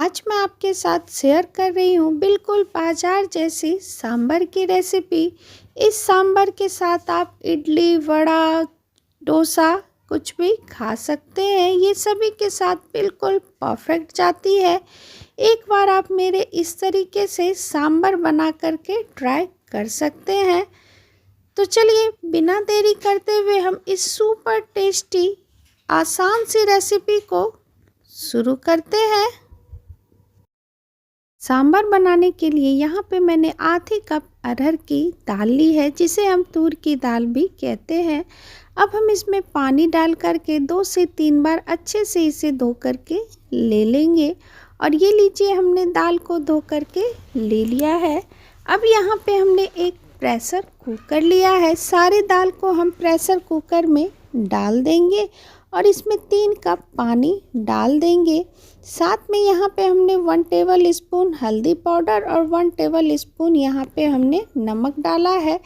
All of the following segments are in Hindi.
आज मैं आपके साथ शेयर कर रही हूँ बिल्कुल बाजार जैसी सांभर की रेसिपी। इस सांभर के साथ आप इडली, वड़ा, डोसा कुछ भी खा सकते हैं। ये सभी के साथ बिल्कुल परफेक्ट जाती है। एक बार आप मेरे इस तरीके से सांभर बना करके ट्राई कर सकते हैं। तो चलिए बिना देरी करते हुए हम इस सुपर टेस्टी आसान सी रेसिपी को शुरू करते हैं। सांभर बनाने के लिए यहाँ पे मैंने आधी कप अरहर की दाल ली है, जिसे हम तूर की दाल भी कहते हैं। अब हम इसमें पानी डाल करके 2 से 3 बार अच्छे से इसे धो करके ले लेंगे। और ये लीजिए, हमने दाल को धो करके ले लिया है। अब यहाँ पे हमने एक प्रेशर कुकर लिया है। सारी दाल को हम प्रेशर कुकर में डाल देंगे और इसमें 3 कप पानी डाल देंगे। साथ में यहाँ पे हमने 1 टेबल स्पून हल्दी पाउडर और 1 टेबल स्पून यहाँ पे हमने नमक डाला है।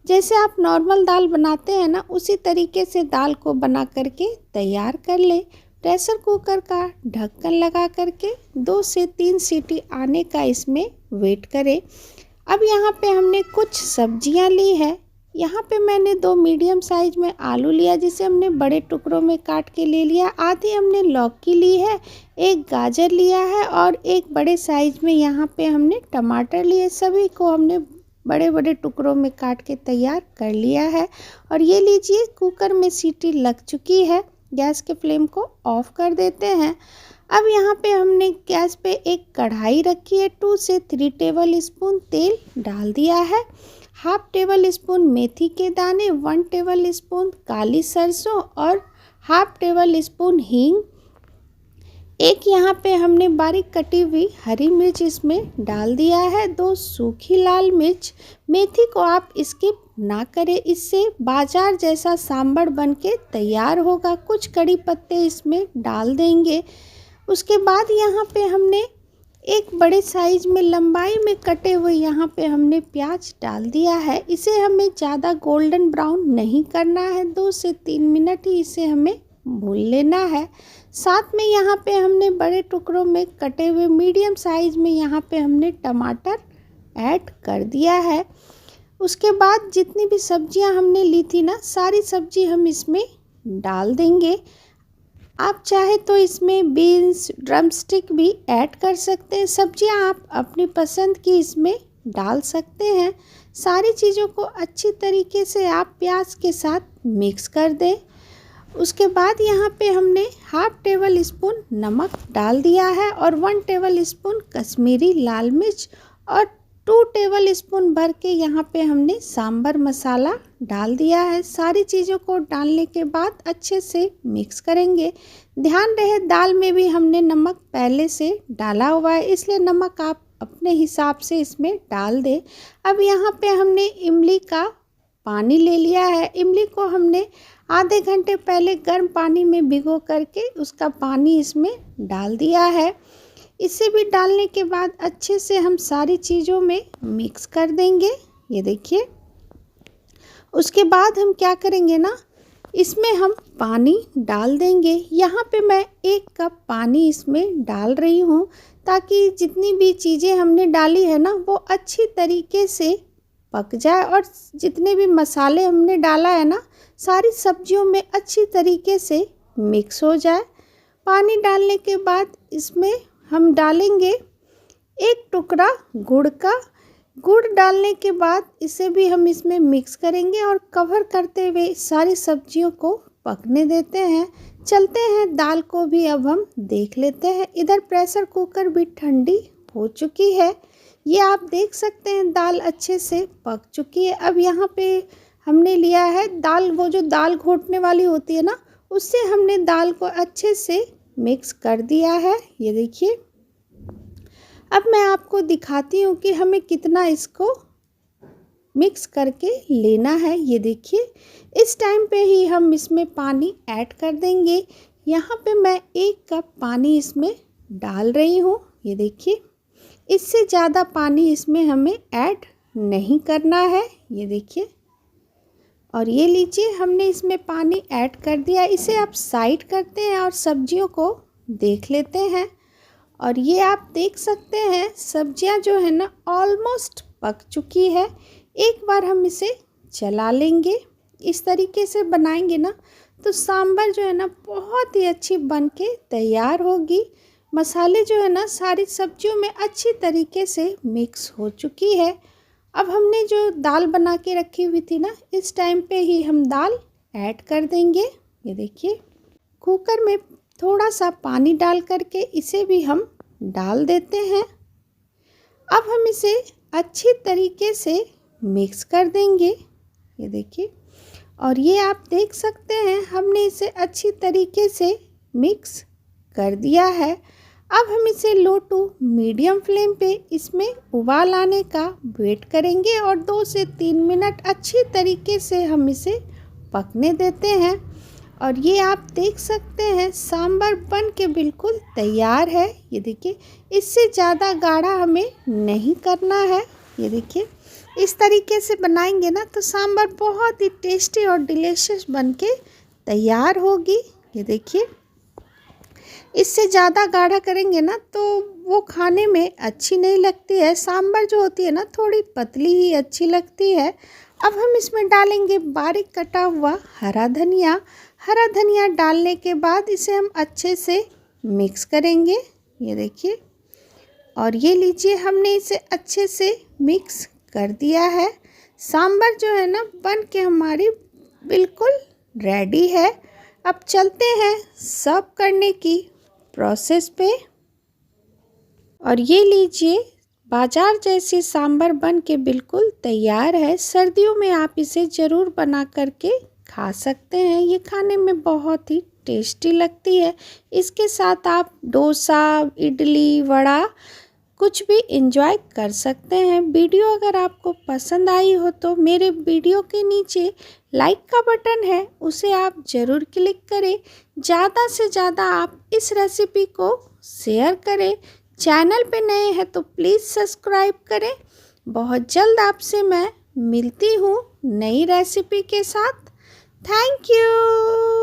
जैसे आप नॉर्मल दाल बनाते हैं ना, उसी तरीके से दाल को बना करके तैयार कर ले। प्रेशर कुकर का ढक्कन लगा करके 2 से 3 सीटी आने का इसमें वेट करें। अब यहाँ पे हमने कुछ सब्जियाँ ली है। यहाँ पे मैंने 2 मीडियम साइज में आलू लिया, जिसे हमने बड़े टुकड़ों में काट के ले लिया। आधी हमने लौकी ली है, एक गाजर लिया है और एक बड़े साइज में यहाँ पे हमने टमाटर लिए। सभी को हमने बड़े बड़े टुकड़ों में काट के तैयार कर लिया है। और ये लीजिए, कुकर में सीटी लग चुकी है। गैस के फ्लेम को ऑफ कर देते हैं। अब यहाँ पे हमने गैस पे एक कढ़ाई रखी है। 2 से 3 टेबल स्पून तेल डाल दिया है। हाफ टेबल स्पून मेथी के दाने, 1 टेबल स्पून काली सरसों और हाफ टेबल स्पून हींग। एक यहाँ पे हमने बारीक कटी हुई हरी मिर्च इसमें डाल दिया है। 2 सूखी लाल मिर्च। मेथी को आप स्किप ना करें, इससे बाजार जैसा सांभर बन के तैयार होगा। कुछ कड़ी पत्ते इसमें डाल देंगे। उसके बाद यहाँ पे हमने एक बड़े साइज में लंबाई में कटे हुए यहाँ पे हमने प्याज डाल दिया है। इसे हमें ज़्यादा गोल्डन ब्राउन नहीं करना है, 2 से 3 मिनट ही इसे हमें भून लेना है। साथ में यहाँ पे हमने बड़े टुकड़ों में कटे हुए मीडियम साइज में यहाँ पे हमने टमाटर ऐड कर दिया है। उसके बाद जितनी भी सब्जियाँ हमने ली थी ना, सारी सब्जी हम इसमें डाल देंगे। आप चाहे तो इसमें बीन्स, ड्रमस्टिक भी ऐड कर सकते हैं। सब्जियां आप अपनी पसंद की इसमें डाल सकते हैं। सारी चीज़ों को अच्छी तरीके से आप प्याज के साथ मिक्स कर दें। उसके बाद यहाँ पे हमने हाफ टेबल स्पून नमक डाल दिया है और 1 टेबल स्पून कश्मीरी लाल मिर्च और 2 टेबल स्पून भर के यहाँ पे हमने सांभर मसाला डाल दिया है। सारी चीज़ों को डालने के बाद अच्छे से मिक्स करेंगे। ध्यान रहे, दाल में भी हमने नमक पहले से डाला हुआ है, इसलिए नमक आप अपने हिसाब से इसमें डाल दें। अब यहाँ पे हमने इमली का पानी ले लिया है। इमली को हमने आधे घंटे पहले गर्म पानी में भिगो करके उसका पानी इसमें डाल दिया है। इसे भी डालने के बाद अच्छे से हम सारी चीज़ों में मिक्स कर देंगे। ये देखिए, उसके बाद हम क्या करेंगे ना, इसमें हम पानी डाल देंगे। यहाँ पे मैं 1 कप पानी इसमें डाल रही हूँ, ताकि जितनी भी चीज़ें हमने डाली है ना, वो अच्छी तरीके से पक जाए और जितने भी मसाले हमने डाला है ना, सारी सब्जियों में अच्छी तरीके से मिक्स हो जाए। पानी डालने के बाद इसमें हम डालेंगे 1 टुकड़ा गुड़ का। गुड़ डालने के बाद इसे भी हम इसमें मिक्स करेंगे और कवर करते हुए सारी सब्जियों को पकने देते हैं। चलते हैं, दाल को भी अब हम देख लेते हैं। इधर प्रेशर कुकर भी ठंडी हो चुकी है। ये आप देख सकते हैं, दाल अच्छे से पक चुकी है। अब यहाँ पे हमने लिया है दाल, वो जो दाल घोटने वाली होती है ना, उससे हमने दाल को अच्छे से मिक्स कर दिया है। ये देखिए, अब मैं आपको दिखाती हूँ कि हमें कितना इसको मिक्स करके लेना है। ये देखिए, इस टाइम पे ही हम इसमें पानी ऐड कर देंगे। यहाँ पे मैं 1 कप पानी इसमें डाल रही हूँ। ये देखिए, इससे ज़्यादा पानी इसमें हमें ऐड नहीं करना है। ये देखिए, और ये लीजिए, हमने इसमें पानी ऐड कर दिया। इसे आप साइड करते हैं और सब्जियों को देख लेते हैं। और ये आप देख सकते हैं सब्जियां जो है ना ऑलमोस्ट पक चुकी है। एक बार हम इसे चला लेंगे। इस तरीके से बनाएंगे ना तो सांभर जो है ना बहुत ही अच्छी बन के तैयार होगी। मसाले जो है ना सारी सब्जियों में अच्छी तरीके से मिक्स हो चुकी है। अब हमने जो दाल बना के रखी हुई थी ना, इस टाइम पे ही हम दाल ऐड कर देंगे। ये देखिए कुकर में थोड़ा सा पानी डाल करके इसे भी हम डाल देते हैं। अब हम इसे अच्छी तरीके से मिक्स कर देंगे। ये देखिए, और ये आप देख सकते हैं हमने इसे अच्छी तरीके से मिक्स कर दिया है। अब हम इसे लो टू मीडियम फ्लेम पे इसमें उबाल आने का वेट करेंगे और 2 से 3 मिनट अच्छी तरीके से हम इसे पकने देते हैं। और ये आप देख सकते हैं सांभर बन के बिल्कुल तैयार है। ये देखिए, इससे ज़्यादा गाढ़ा हमें नहीं करना है। ये देखिए, इस तरीके से बनाएंगे ना तो सांभर बहुत ही टेस्टी और डिलीशियस बन के तैयार होगी। ये देखिए, इससे ज़्यादा गाढ़ा करेंगे ना तो वो खाने में अच्छी नहीं लगती है। सांभर जो होती है ना थोड़ी पतली ही अच्छी लगती है। अब हम इसमें डालेंगे बारीक कटा हुआ हरा धनिया। हरा धनिया डालने के बाद इसे हम अच्छे से मिक्स करेंगे। ये देखिए, और ये लीजिए हमने इसे अच्छे से मिक्स कर दिया है। सांभर जो है ना बन के हमारी बिल्कुल रेडी है। अब चलते हैं सर्व करने की प्रोसेस पे। और ये लीजिए बाजार जैसी सांभर बन के बिल्कुल तैयार है। सर्दियों में आप इसे ज़रूर बना करके खा सकते हैं। ये खाने में बहुत ही टेस्टी लगती है। इसके साथ आप डोसा, इडली, वड़ा कुछ भी एंजॉय कर सकते हैं। वीडियो अगर आपको पसंद आई हो तो मेरे वीडियो के नीचे लाइक का बटन है, उसे आप ज़रूर क्लिक करें। ज़्यादा से ज़्यादा आप इस रेसिपी को शेयर करें। चैनल पे नए हैं तो प्लीज़ सब्सक्राइब करें। बहुत जल्द आपसे मैं मिलती हूँ नई रेसिपी के साथ। Thank you.